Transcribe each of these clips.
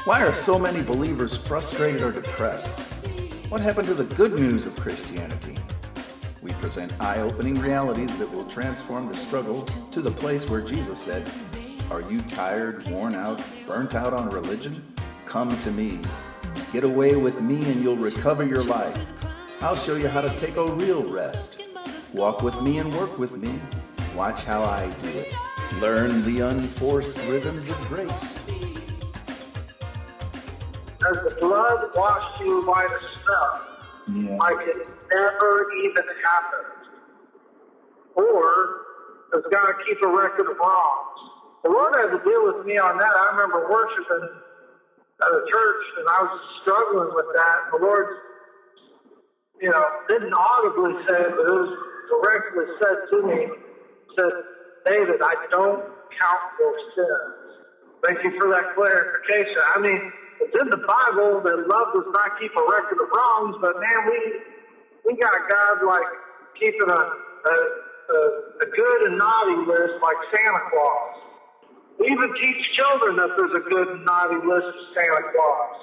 Why are so many believers frustrated or depressed? What happened to the good news of Christianity? We present eye-opening realities that will transform the struggle to the place where Jesus said, "Are you tired, worn out, burnt out on religion? Come to me. Get away with me and you'll recover your life. I'll show you how to take a real rest. Walk with me and work with me. Watch how I do it. Learn the unforced rhythms of grace." As the blood washed you white as snow, like it never even happened. Or does God keep a record of wrongs? The Lord had to deal with me on that. I remember worshiping at a church, and I was struggling with that. The Lord, didn't audibly say it, but it was directly said to me, said, "David, I don't count your sins." Thank you for that clarification. I mean, it's in the Bible that love does not keep a record of wrongs, but man, we got God like keeping a good and naughty list like Santa Claus. We even teach children that there's a good and naughty list of Santa Claus.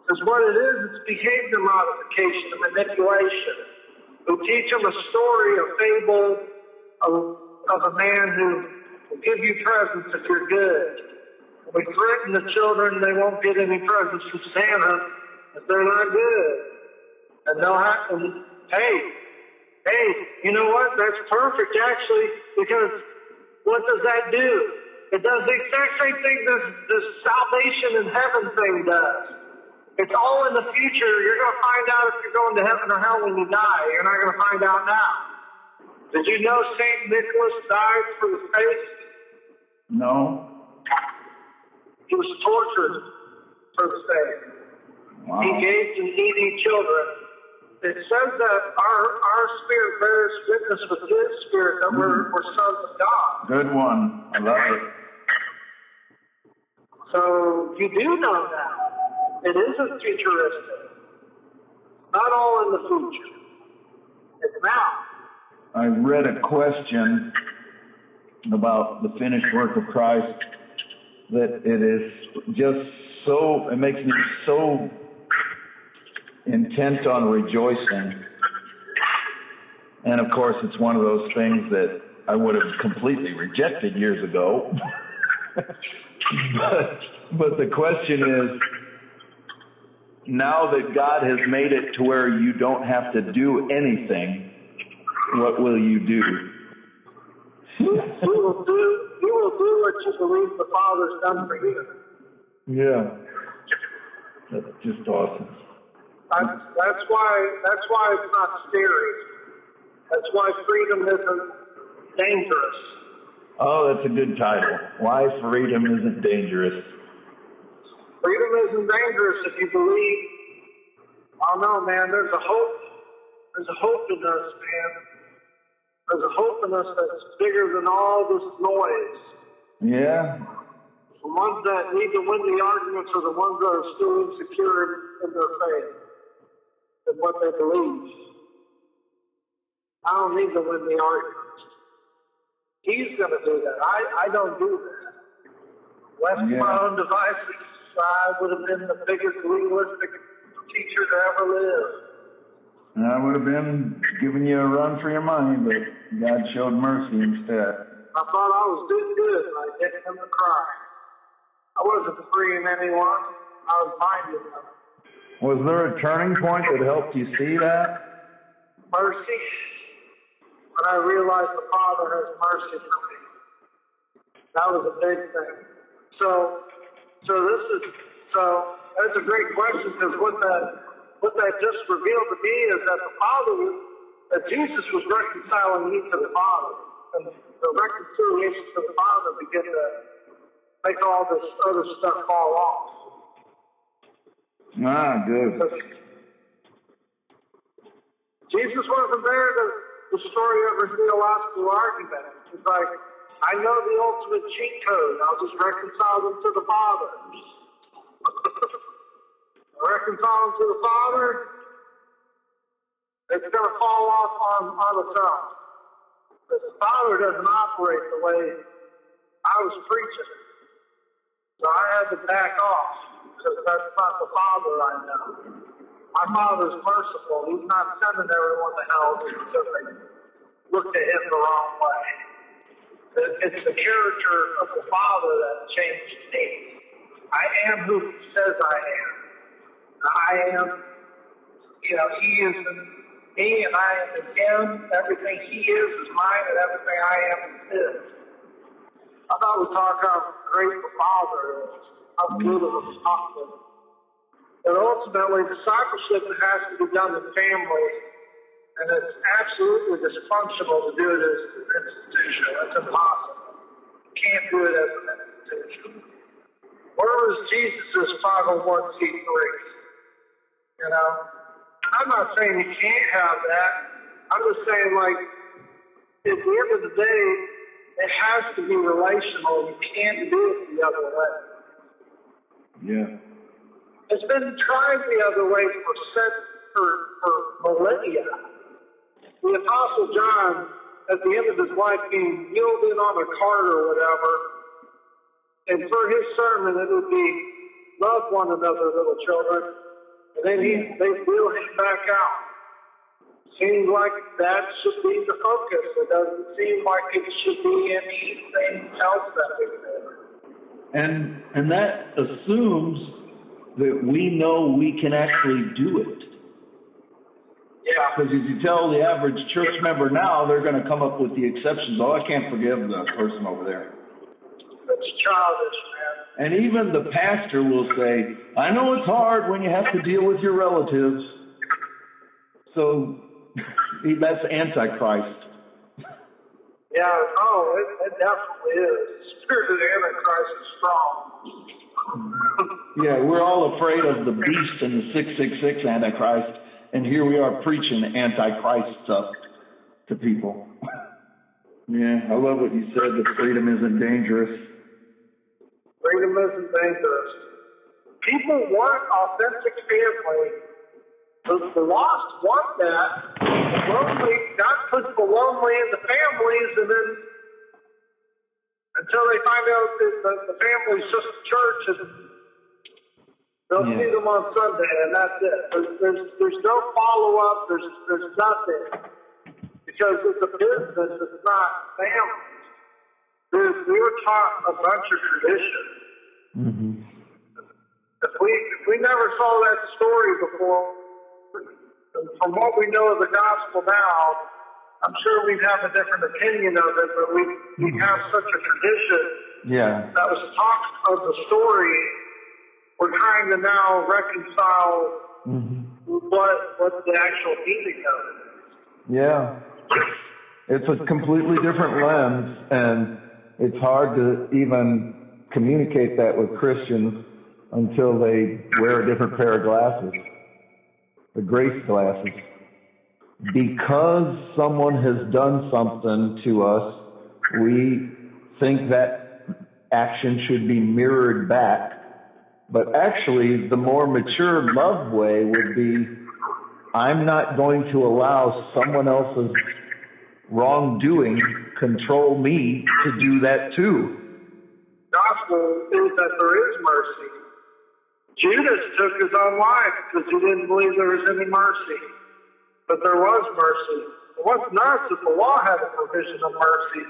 Because what it is, it's behavior modification and manipulation. We teach them a story, a fable of a man who will give you presents if you're good. We threaten the children they won't get any presents from Santa if they're not good. And they'll have to, hey, you know what? That's perfect, actually, because what does that do? It does the exact same thing this salvation in heaven thing does. It's all in the future. You're going to find out if you're going to heaven or hell when you die. You're not going to find out now. Did you know St. Nicholas died for the faith? No. He was tortured for the faith. Wow. He gave to needy children. It says that our spirit bears witness with his spirit that we're sons of God. Good one. I love it. So you do know that. It isn't futuristic. Not all in the future. It's now. I read a question about the finished work of Christ that it is just so, it makes me so intent on rejoicing. And of course, it's one of those things that I would have completely rejected years ago. but the question is, now that God has made it to where you don't have to do anything, what will you do? You will do what you believe the Father's done for you. Yeah. That's just awesome. That's why it's not scary. That's why freedom isn't dangerous. Oh, that's a good title. Why freedom isn't dangerous. Freedom isn't dangerous if you believe. Oh no, man, there's a hope. There's a hope in us, man. There's a hope in us that's bigger than all this noise. Yeah. The ones that need to win the arguments are the ones that are still insecure in their faith and what they believe. I don't need to win the arguments. He's going to do that. I don't do that. Left to my own devices, I would have been the biggest legalistic teacher to ever live. I would have been giving you a run for your money, but God showed mercy instead. I thought I was doing good, and I didn't him to cry. I wasn't freeing anyone. I was binding them. Was there a turning point that helped you see that? Mercy. When I realized the Father has mercy for me. That was a big thing. So that's a great question, because what that just revealed to me is that Jesus was reconciling me to the Father. And the reconciliation to the Father began to make all this other stuff fall off. Ah, good. Jesus wasn't there to destroy every theological argument. It's like, I know the ultimate cheat code. I'll just reconcile them to the Father. Reconcile them to the Father, it's going to fall off on its own. The Father doesn't operate the way I was preaching. So I had to back off because that's not the Father I know. My Father's merciful. He's not sending everyone to hell because they looked at him the wrong way. It's the character of the Father that changed me. I am who he says I am. I am, he is in me and I am in him. Everything he is mine and everything I am is his. I thought we talked about how great the Father is, how good of a Father. But ultimately, discipleship has to be done in family, and it's absolutely dysfunctional to do it as an institution. It's impossible. You can't do it as an institution. Where was Jesus' 501c3? I'm not saying you can't have that. I'm just saying, at the end of the day, it has to be relational. You can't do it the other way. Yeah. It's been tried the other way for millennia. The Apostle John, at the end of his life, being wheeled in on a cart or whatever, and for his sermon, it would be, love one another, little children. And then they wheel him back out. Seems like that should be the focus. It doesn't seem like it should be anything else that we do. And that assumes that we know we can actually do it. Yeah. Because if you tell the average church member now, they're going to come up with the exceptions. Oh, I can't forgive the person over there. It's childish, man. And even the pastor will say, I know it's hard when you have to deal with your relatives. So that's Antichrist. Yeah, it definitely is. The spirit of the Antichrist is strong. Yeah, we're all afraid of the beast and the 666 Antichrist, and here we are preaching Antichrist stuff to people. Yeah, I love what you said, that freedom isn't dangerous. Freedom isn't dangerous. People want authentic family. The lost want that. The lonely, God puts the lonely in the families, and then until they find out that the family's just a church, and they'll see them on Sunday, and that's it. There's no follow-up. There's nothing. Because it's a business. It's not family. We were taught a bunch of traditions. Mm-hmm. If we never saw that story before, from what we know of the gospel now, I'm sure we'd have a different opinion of it, but we have such a tradition that was taught of the story. We're trying to now reconcile what the actual meaning of it is. Yeah. It's a completely different lens, and it's hard to even communicate that with Christians until they wear a different pair of glasses, the grace glasses. Because someone has done something to us, we think that action should be mirrored back. But actually, the more mature love way would be, I'm not going to allow someone else's wrongdoing control me to do that too. Gospel is that there is mercy. Judas took his own life because he didn't believe there was any mercy. But there was mercy. What's nuts is the law had a provision of mercy.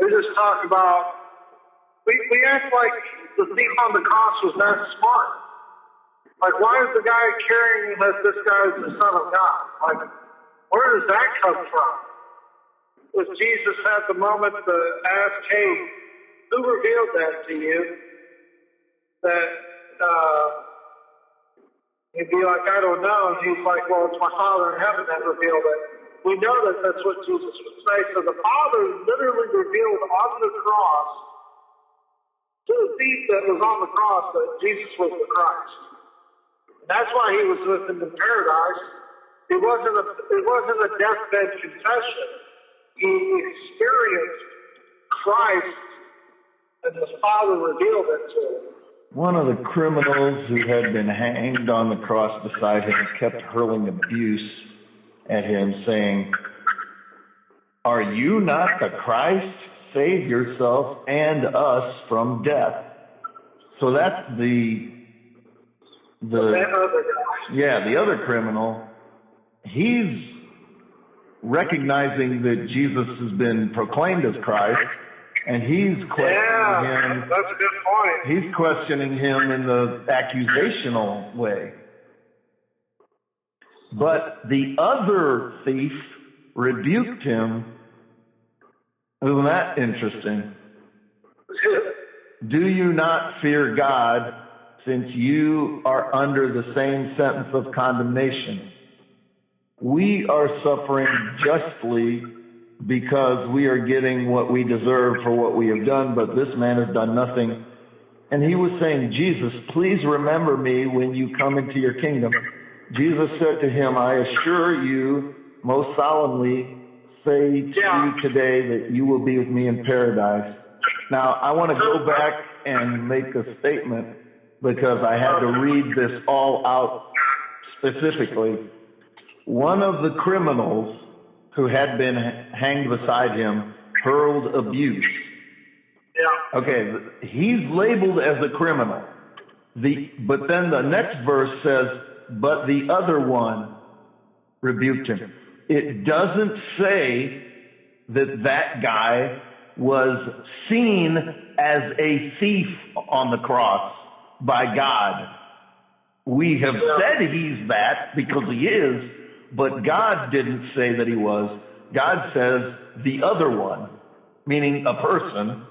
We just talk about, we act like the thief on the cross was that smart. Like, why is the guy carrying that this guy is the Son of God? Like, where does that come from? If Jesus had the moment to ask, hey, who revealed that to you? That he'd be like, I don't know. And he's like, well, it's my Father in heaven that revealed it. We know that that's what Jesus would say. So the Father literally revealed on the cross to the thief that was on the cross that Jesus was the Christ. And that's why he was with him in paradise. It wasn't a deathbed confession. He experienced Christ, and the Father revealed it to him. One of the criminals who had been hanged on the cross beside him kept hurling abuse at him, saying, "Are you not the Christ? Save yourself and us from death." So that's the other criminal. He's recognizing that Jesus has been proclaimed as Christ, and he's questioning him. That's a good point. He's questioning him in the accusational way. But the other thief rebuked him. Isn't that interesting? Do you not fear God, since you are under the same sentence of condemnation? We are suffering justly because we are getting what we deserve for what we have done, but this man has done nothing. And he was saying, Jesus, please remember me when you come into your kingdom. Jesus said to him, I assure you, most solemnly, say to you today that you will be with me in paradise. Now, I want to go back and make a statement because I had to read this all out specifically. One of the criminals who had been hanged beside him hurled abuse. Okay, he's labeled as a criminal. But then the next verse says, but the other one rebuked him. It doesn't say that guy was seen as a thief on the cross by God. We have said he's that because he is, but God didn't say that he was. God says the other one, meaning a person.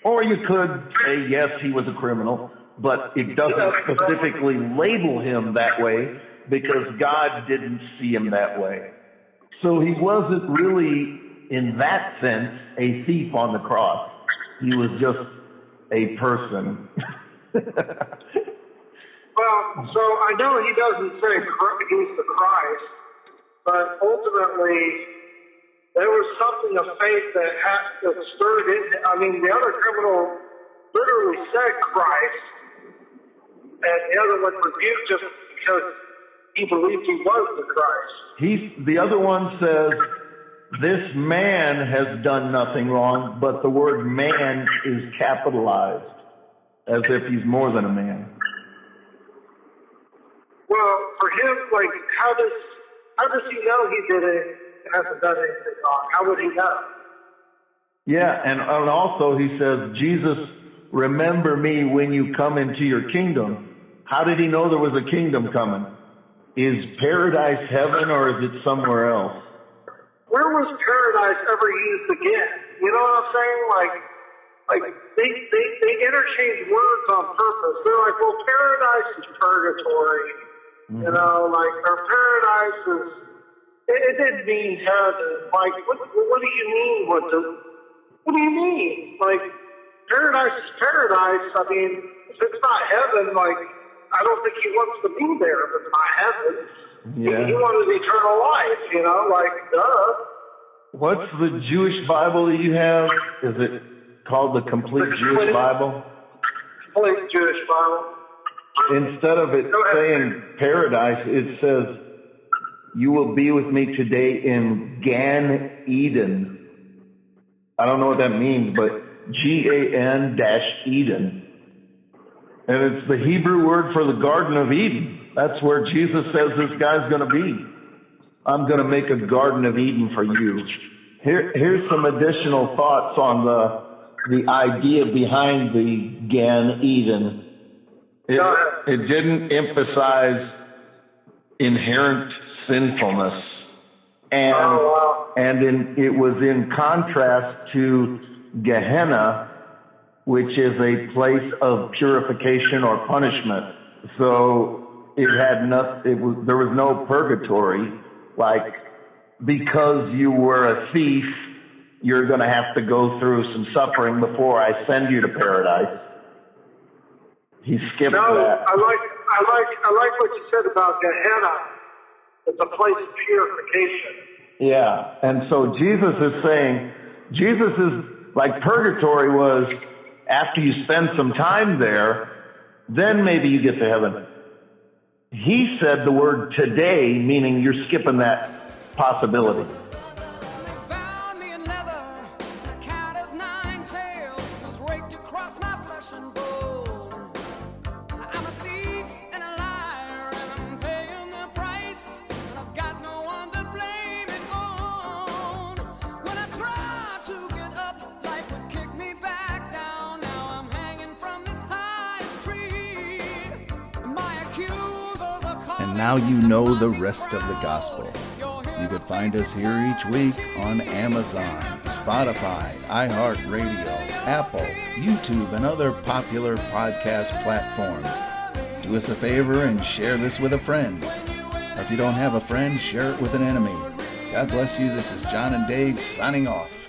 Or you could say, yes, he was a criminal, but it doesn't specifically label him that way because God didn't see him that way. So he wasn't really, in that sense, a thief on the cross. He was just a person. Well, so I know he doesn't say he's the Christ, but ultimately there was something of faith that stirred it. I mean, the other criminal literally said Christ, and the other one rebuked just because he believed he was the Christ. The other one says, this man has done nothing wrong, but the word man is capitalized, as if he's more than a man. Well, for him, like, how does he know he hasn't done anything wrong? How would he know? Yeah, and also he says, Jesus, remember me when you come into your kingdom. How did he know there was a kingdom coming? Is paradise heaven or is it somewhere else? Where was paradise ever used again? You know what I'm saying? Like they interchange words on purpose. They're like, well, paradise is purgatory. You know, like, or paradise is, it didn't mean heaven. Like, what do you mean? What do you mean? Like, paradise is paradise. I mean, if it's not heaven, like, I don't think he wants to be there if it's not heaven. Yeah. He wanted eternal life, you know, like, duh. What's the Jewish Bible that you have? Is it called the Complete Jewish Bible? Complete Jewish Bible. Instead of it saying paradise, it says, you will be with me today in Gan Eden. I don't know what that means, but Gan-Eden. And it's the Hebrew word for the Garden of Eden. That's where Jesus says this guy's going to be. I'm going to make a Garden of Eden for you. Here's some additional thoughts on the idea behind the Gan-Eden. It didn't emphasize inherent sinfulness, and it was in contrast to Gehenna, which is a place of purification or punishment. So there was no purgatory, like, because you were a thief, you're going to have to go through some suffering before I send you to paradise. He skipped that. I like what you said about Gehenna. It's a place of purification. Yeah, and so Jesus is saying, Jesus is like purgatory was after you spend some time there, then maybe you get to heaven. He said the word today, meaning you're skipping that possibility. and now you know the rest of the gospel. You could find us here each week on Amazon, Spotify, iHeartRadio, Apple, YouTube, and other popular podcast platforms. Do us a favor and share this with a friend. If you don't have a friend, share it with an enemy. God bless you. This is John and Dave signing off.